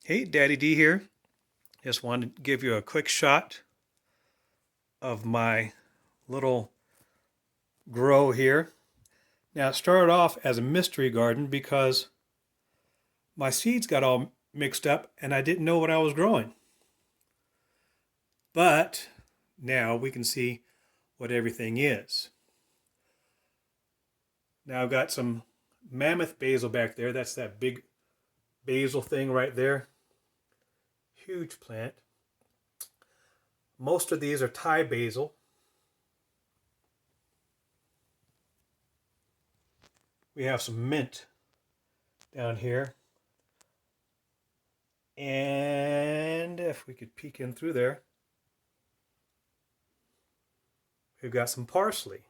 Hey, Daddy D here. Just wanted to give you a quick shot of my little grow here. Now, it started off as a mystery garden because my seeds got all mixed up and I didn't know what I was growing. But now we can see what everything is. Now I've got some mammoth basil back there. That's that big basil thing right there. Huge plant. Most of these are Thai basil. We have some mint down here. And if we could peek in through there, we've got some parsley.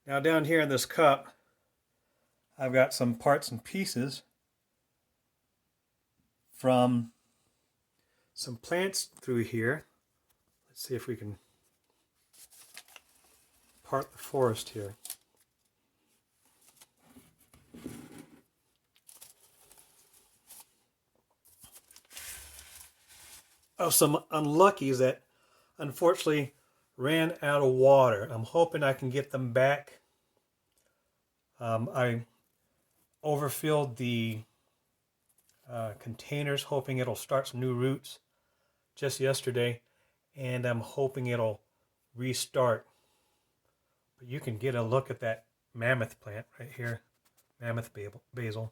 Now down here in this cup, I've got some parts and pieces from some plants through here. Let's see if we can part the forest here. Of some unluckies that unfortunately ran out of water. I'm hoping I can get them back. I overfilled the containers, hoping it'll start some new roots just yesterday, and I'm hoping it'll restart. But you can get a look at that mammoth plant right here, mammoth basil.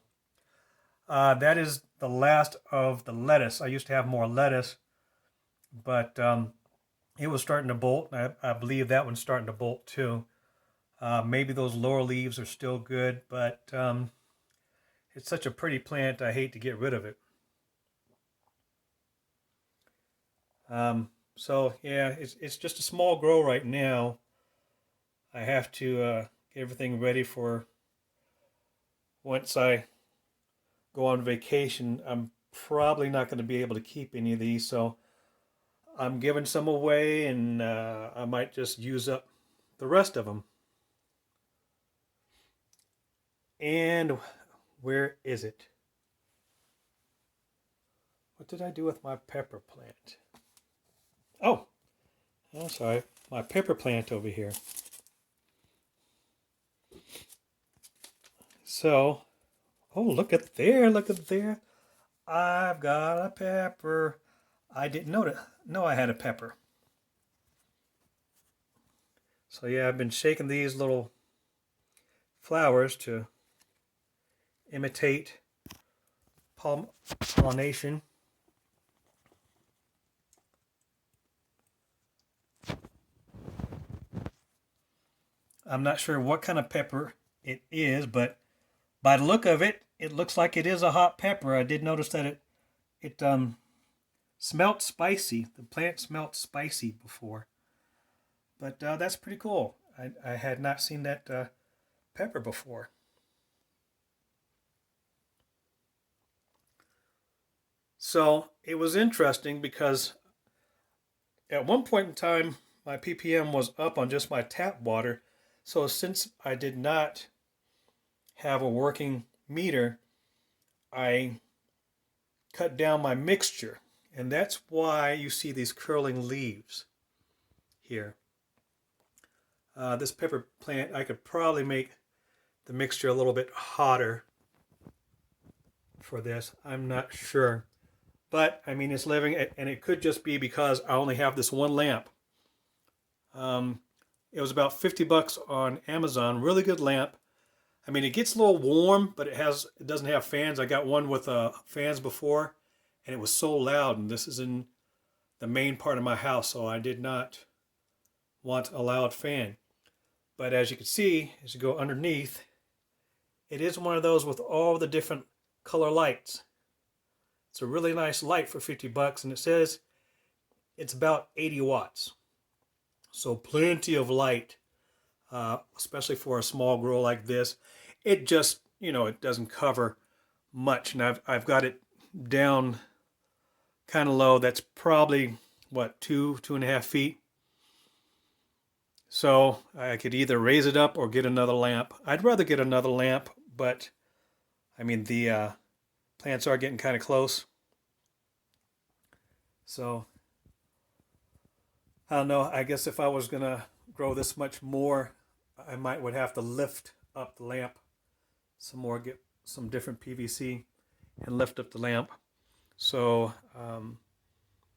That is the last of the lettuce. I used to have more lettuce, but it was starting to bolt. I believe that one's starting to bolt too. Maybe those lower leaves are still good, but it's such a pretty plant, I hate to get rid of it. So yeah, it's just a small grow right now. I have to get everything ready for once I go on vacation. I'm probably not going to be able to keep any of these, so I'm giving some away, and I might just use up the rest of them. And where is it? What did I do with my pepper plant? Oh, I'm sorry, my pepper plant over here. So, oh, look at there, look at there. I've got a pepper. I didn't know I had a pepper. So yeah, I've been shaking these little flowers to imitate pollination. I'm not sure what kind of pepper it is, but by the look of it, it looks like it is a hot pepper. I did notice that it smelt spicy. The plant smelt spicy before, but that's pretty cool. I had not seen that pepper before. So it was interesting because at one point in time, my ppm was up on just my tap water. So since I did not have a working meter, I cut down my mixture. And that's why you see these curling leaves here. This pepper plant, I could probably make the mixture a little bit hotter for this. I'm not sure. But, I mean, it's living, and it could just be because I only have this one lamp. It was about 50 bucks on Amazon. Really good lamp. I mean, it gets a little warm, but it doesn't have fans. I got one with fans before, and it was so loud. And this is in the main part of my house, so I did not want a loud fan. But as you can see, as you go underneath, it is one of those with all the different color lights. It's a really nice light for 50 bucks, and it says it's about 80 watts. So plenty of light, especially for a small grow like this. It just, it doesn't cover much. And I've got it down kind of low. That's probably, what, 2.5 feet. So I could either raise it up or get another lamp. I'd rather get another lamp, but I mean, the plants are getting kind of close. So I don't know. I guess if I was gonna grow this much more, I would have to lift up the lamp some more, get some different PVC and lift up the lamp so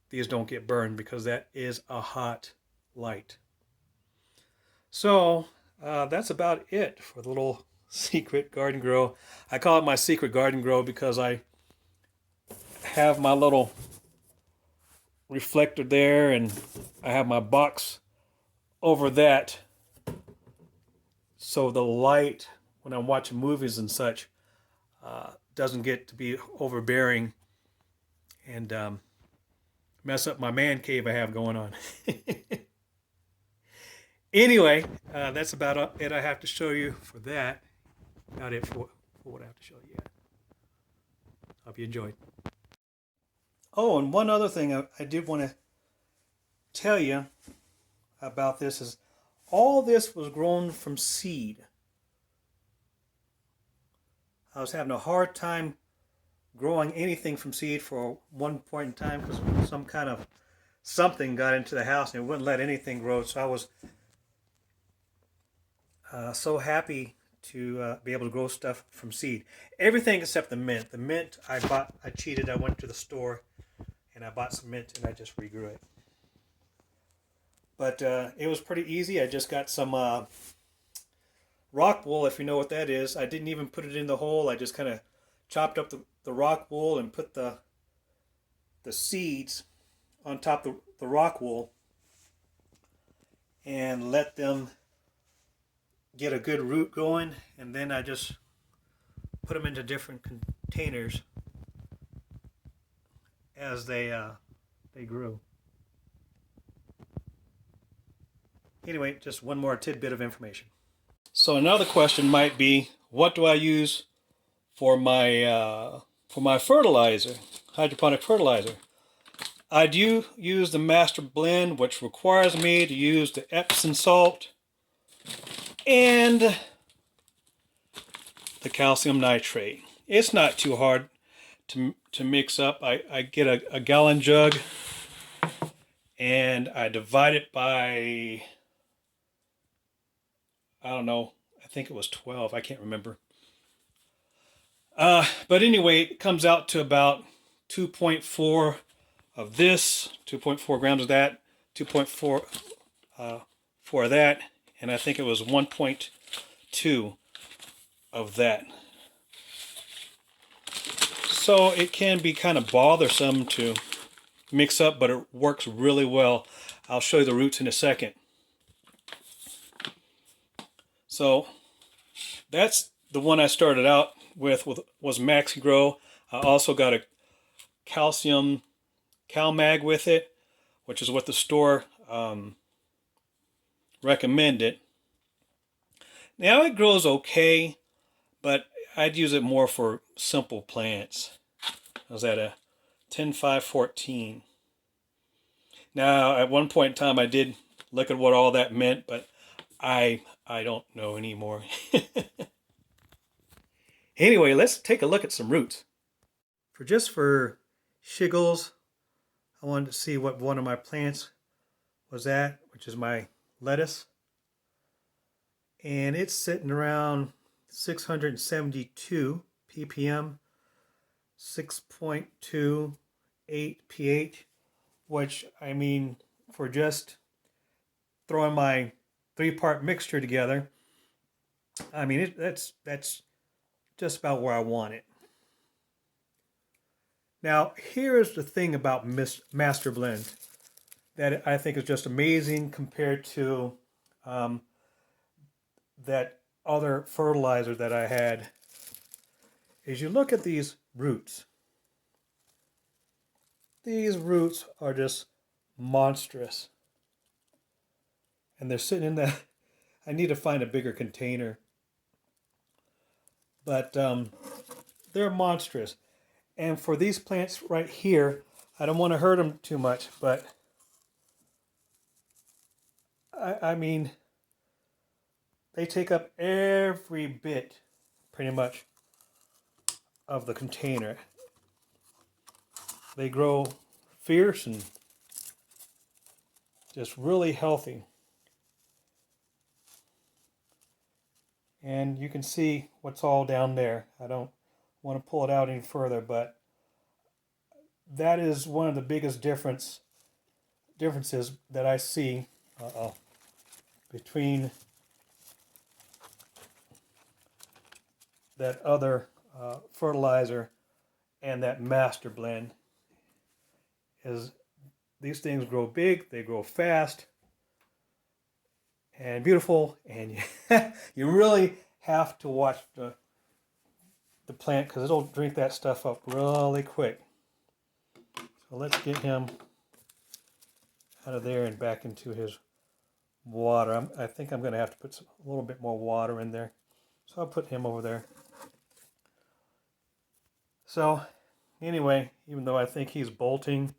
these don't get burned, because that is a hot light. So that's about it for the little secret garden grow. I call it my secret garden grow because I have my little reflector there, and I have my box over that, so the light when I'm watching movies and such doesn't get to be overbearing and mess up my man cave I have going on. Anyway, that's about it I have to show you for that. About it for what I have to show you. Hope you enjoyed. Oh, and one other thing I did want to tell you about this is all this was grown from seed. I was having a hard time growing anything from seed for one point in time because some kind of something got into the house and it wouldn't let anything grow. So I was so happy to be able to grow stuff from seed. Everything except the mint. The mint I bought, I cheated. I went to the store and I bought some mint and I just regrew it. But it was pretty easy. I just got some rock wool, if you know what that is. I didn't even put it in the hole. I just kind of chopped up the rock wool and put the seeds on top of the rock wool and let them get a good root going, and then I just put them into different containers as they grew. Anyway, just one more tidbit of information. So another question might be, what do I use for my fertilizer, hydroponic fertilizer? I do use the Master Blend, which requires me to use the Epsom salt and the calcium nitrate. It's not too hard to mix up. I get a gallon jug and I divide it by, I don't know, I think it was 12. I can't remember. But anyway, it comes out to about 2.4 of this, 2.4 grams of that, 2.4 for that, and I think it was 1.2 of that. So it can be kind of bothersome to mix up, but it works really well. I'll show you the roots in a second. So that's the one I started out with was Maxi Grow. I also got a calcium CalMag with it, which is what the store recommended. Now it grows okay, but I'd use it more for simple plants. I was at a 10-5-14. Now at one point in time I did look at what all that meant, but I don't know anymore. Anyway, let's take a look at some roots. For shiggles, I wanted to see what one of my plants was at, which is my lettuce. And it's sitting around 672 ppm, 6.28 pH, which, I mean, for just throwing my 3-part mixture together, I mean, that's just about where I want it. Now, here is the thing about Master Blend that I think is just amazing compared to that other fertilizer that I had, is you look at these roots. These roots are just monstrous. And they're sitting in that, I need to find a bigger container. But they're monstrous. And for these plants right here, I don't want to hurt them too much, but I mean, they take up every bit, pretty much, of the container. they grow fierce and just really healthy. And you can see what's all down there. I don't want to pull it out any further, but that is one of the biggest differences that I see between that other fertilizer and that master blend. Is these things grow big, they grow fast and beautiful, and you really have to watch the plant because it'll drink that stuff up really quick. So let's get him out of there and back into his water. I think I'm going to have to put a little bit more water in there. So I'll put him over there. So anyway, even though I think he's bolting,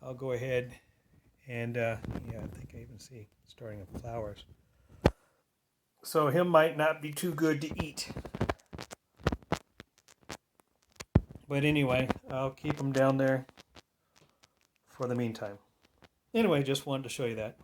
I'll go ahead and yeah, I think I even see starting of flowers. So him might not be too good to eat. But anyway, I'll keep him down there for the meantime. Anyway, just wanted to show you that.